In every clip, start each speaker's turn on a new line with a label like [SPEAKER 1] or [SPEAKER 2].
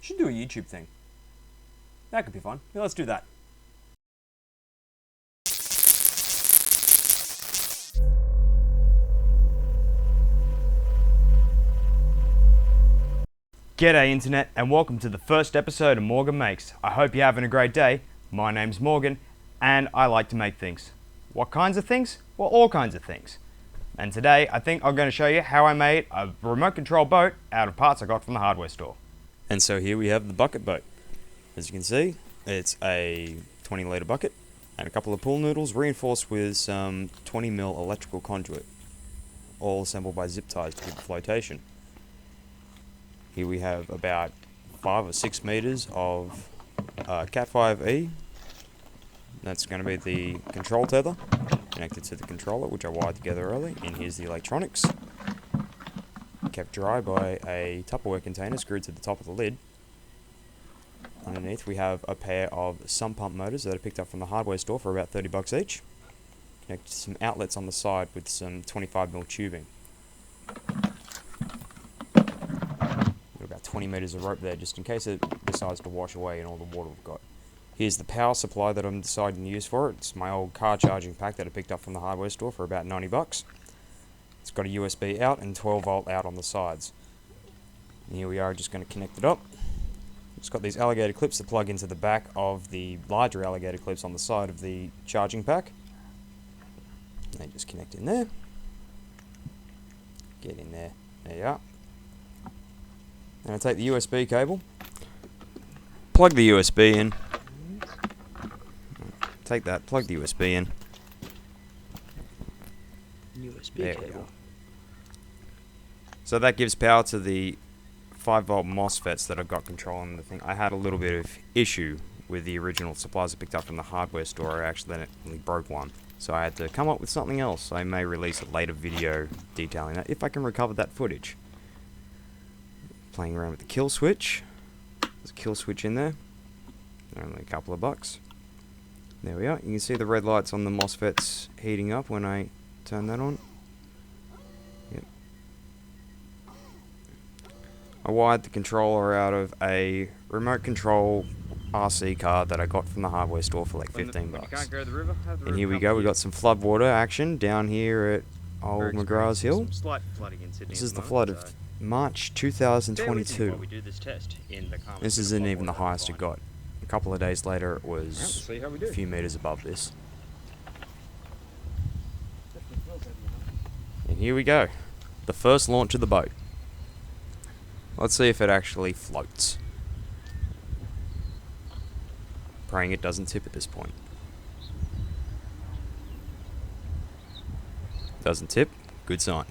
[SPEAKER 1] Should do a YouTube thing. That could be fun. Yeah, let's do that. G'day Internet, and welcome to the first episode of Morgan Makes. I hope you're having a great day. My name's Morgan, and I like to make things. What kinds of things? Well, all kinds of things. And today, I think I'm going to show you how I made a remote control boat out of parts I got from the hardware store. And so here we have the bucket boat. As you can see, it's a 20 litre bucket and a couple of pool noodles reinforced with some 20mm electrical conduit, all assembled by zip ties to give it flotation. Here we have about 5 or 6 meters of Cat 5e. That's going to be the control tether connected to the controller, which I wired together early. And here's the electronics, kept dry by a Tupperware container screwed to the top of the lid. Underneath we have a pair of sump pump motors that I picked up from the hardware store for about $30 each. Connected to some outlets on the side with some 25mm tubing. 20 meters of rope there just in case it decides to wash away in all the water we've got. Here's the power supply that I'm deciding to use for it. It's my old car charging pack that I picked up from the hardware store for about $90. It's got a USB out and 12 volt out on the sides. And here we are, just going to connect it up. It's got these alligator clips that plug into the back of the larger alligator clips on the side of the charging pack. And they just connect in there. Get in there. There you are. And I take the USB cable, plug the USB in, take that, plug the USB in.
[SPEAKER 2] USB cable.
[SPEAKER 1] So that gives power to the 5-volt MOSFETs that I've got controlling the thing. I had a little bit of issue with the original supplies I picked up from the hardware store. I accidentally broke one. So I had to come up with something else. I may release a later video detailing that if I can recover that footage. Playing around with the kill switch. There's a kill switch in there. Only a couple of bucks. There we are. You can see the red lights on the MOSFETs heating up when I turn that on. Yep. I wired the controller out of a remote control RC card that I got from the hardware store for like $15. And here we go. We got some flood water action down here at Old McGrath's Hill. This is the flood of March 2022. This isn't even the highest it got. A couple of days later it was a few meters above this. And here we go. The first launch of the boat. Let's see if it actually floats. Praying it doesn't tip at this point. Doesn't tip. Good sign.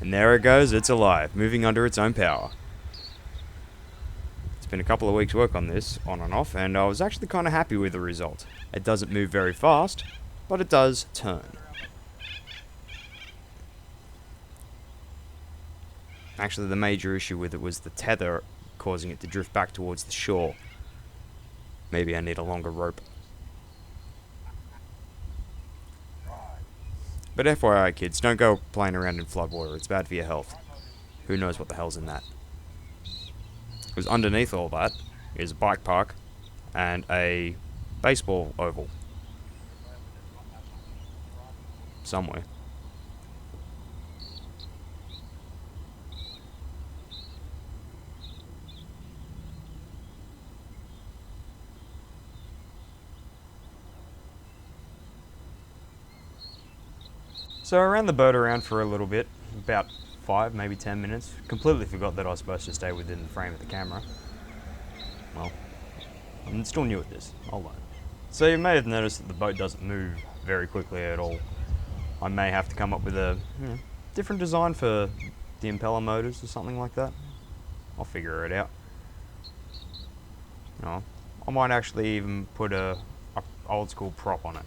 [SPEAKER 1] And there it goes, it's alive, moving under its own power. It's been a couple of weeks work on this, on and off, and I was actually kind of happy with the result. It doesn't move very fast, but it does turn. Actually, the major issue with it was the tether causing it to drift back towards the shore. Maybe I need a longer rope. But FYI kids, don't go playing around in floodwater, it's bad for your health. Who knows what the hell's in that. Because underneath all that is a bike park and a baseball oval. Somewhere. So I ran the boat around for a little bit, about 5, maybe 10 minutes. Completely forgot that I was supposed to stay within the frame of the camera. Well, I'm still new at this, I'll learn. So you may have noticed that the boat doesn't move very quickly at all. I may have to come up with a different design for the impeller motors or something like that. I'll figure it out. I might actually even put a old school prop on it.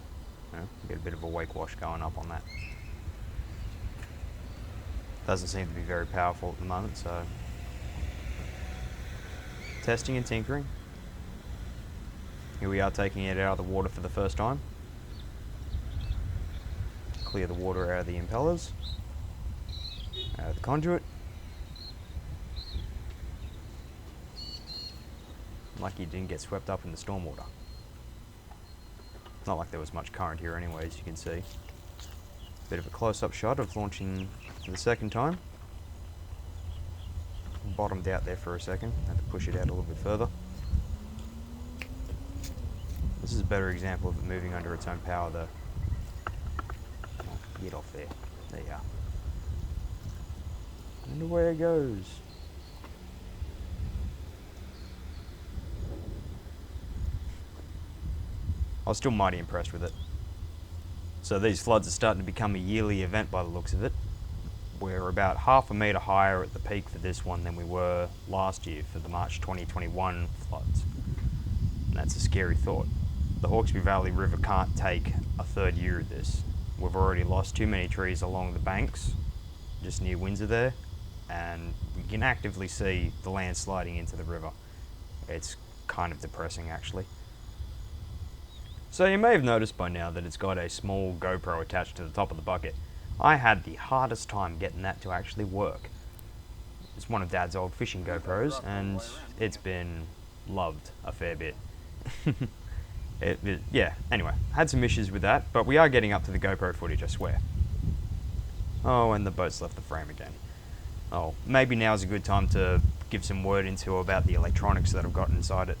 [SPEAKER 1] Get a bit of a wake wash going up on that. Doesn't seem to be very powerful at the moment, so testing and tinkering. Here we are taking it out of the water for the first time. Clear the water out of the impellers, out of the conduit. Lucky it didn't get swept up in the stormwater. Not like there was much current here anyway, as you can see. Bit of a close-up shot of launching for the second time. Bottomed out there for a second, had to push it out a little bit further. This is a better example of it moving under its own power though. Oh, get off there. There you are. And away it goes. I was still mighty impressed with it. So these floods are starting to become a yearly event by the looks of it. We're about half a metre higher at the peak for this one than we were last year for the March 2021 floods. And that's a scary thought. The Hawkesbury Valley River can't take a third year of this. We've already lost too many trees along the banks, just near Windsor there, and we can actively see the land sliding into the river. It's kind of depressing actually. So you may have noticed by now that it's got a small GoPro attached to the top of the bucket. I had the hardest time getting that to actually work. It's one of Dad's old fishing GoPros and it's been loved a fair bit. Yeah, anyway, had some issues with that, but we are getting up to the GoPro footage, I swear. Oh, and the boat's left the frame again. Oh, maybe now's a good time to give some word into about the electronics that I've got inside it.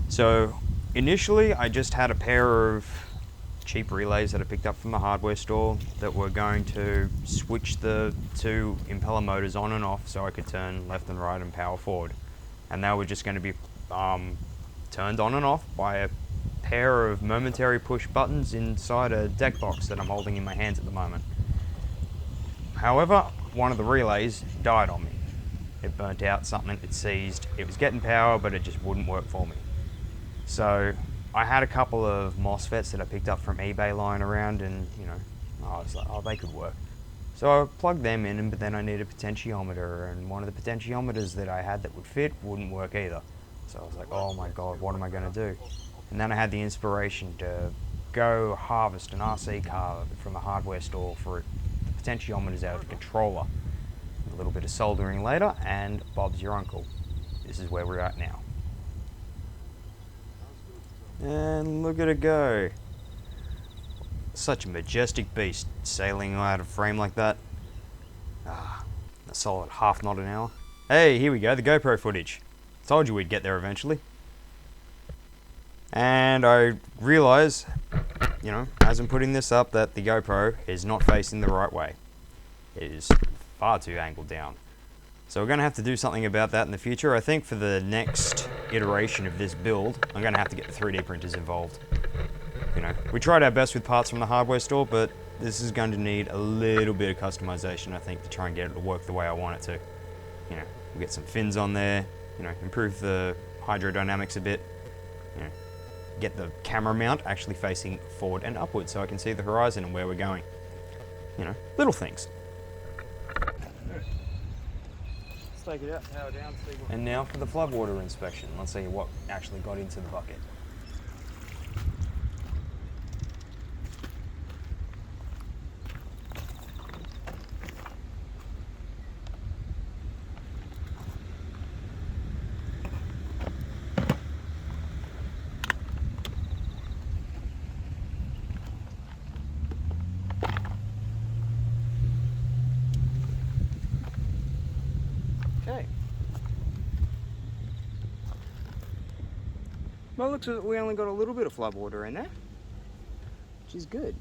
[SPEAKER 1] So, initially, I just had a pair of cheap relays that I picked up from a hardware store that were going to switch the two impeller motors on and off so I could turn left and right and power forward. And they were just going to be turned on and off by a pair of momentary push buttons inside a deck box that I'm holding in my hands at the moment. However, one of the relays died on me. It burnt out something, it seized, it was getting power but it just wouldn't work for me. So I had a couple of MOSFETs that I picked up from eBay lying around and, you know, I was like, oh, they could work. So I plugged them in, but then I needed a potentiometer, and one of the potentiometers that I had that would fit wouldn't work either. So I was like, oh my God, what am I gonna do? And then I had the inspiration to go harvest an RC car from a hardware store for the potentiometers out of the controller. A little bit of soldering later, and Bob's your uncle. This is where we're at now. And look at it go. Such a majestic beast sailing out of frame like that. Ah, a solid half knot an hour. Hey, here we go, the GoPro footage. Told you we'd get there eventually. And I realise, you know, as I'm putting this up, that the GoPro is not facing the right way. It is far too angled down. So we're going to have to do something about that in the future. I think for the next iteration of this build, I'm going to have to get the 3D printers involved. You know, we tried our best with parts from the hardware store, but this is going to need a little bit of customization, I think, to try and get it to work the way I want it to. You know, we'll get some fins on there, you know, improve the hydrodynamics a bit, you know, get the camera mount actually facing forward and upwards so I can see the horizon and where we're going. You know, little things.
[SPEAKER 2] Take it out, power down, see what...
[SPEAKER 1] And now for the floodwater inspection. Let's see what actually got into the bucket. Okay. Well, it looks like we only got a little bit of floodwater in there, which is good.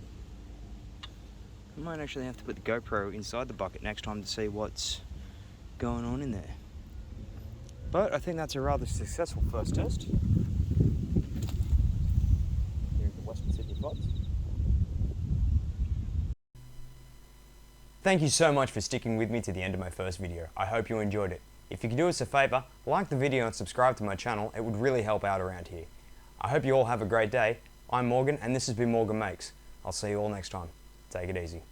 [SPEAKER 1] I might actually have to put the GoPro inside the bucket next time to see what's going on in there. But I think that's a rather successful first test. Here at the Western Sydney floods. Thank you so much for sticking with me to the end of my first video. I hope you enjoyed it. If you could do us a favour, like the video and subscribe to my channel, it would really help out around here. I hope you all have a great day. I'm Morgan and this has been Morgan Makes. I'll see you all next time. Take it easy.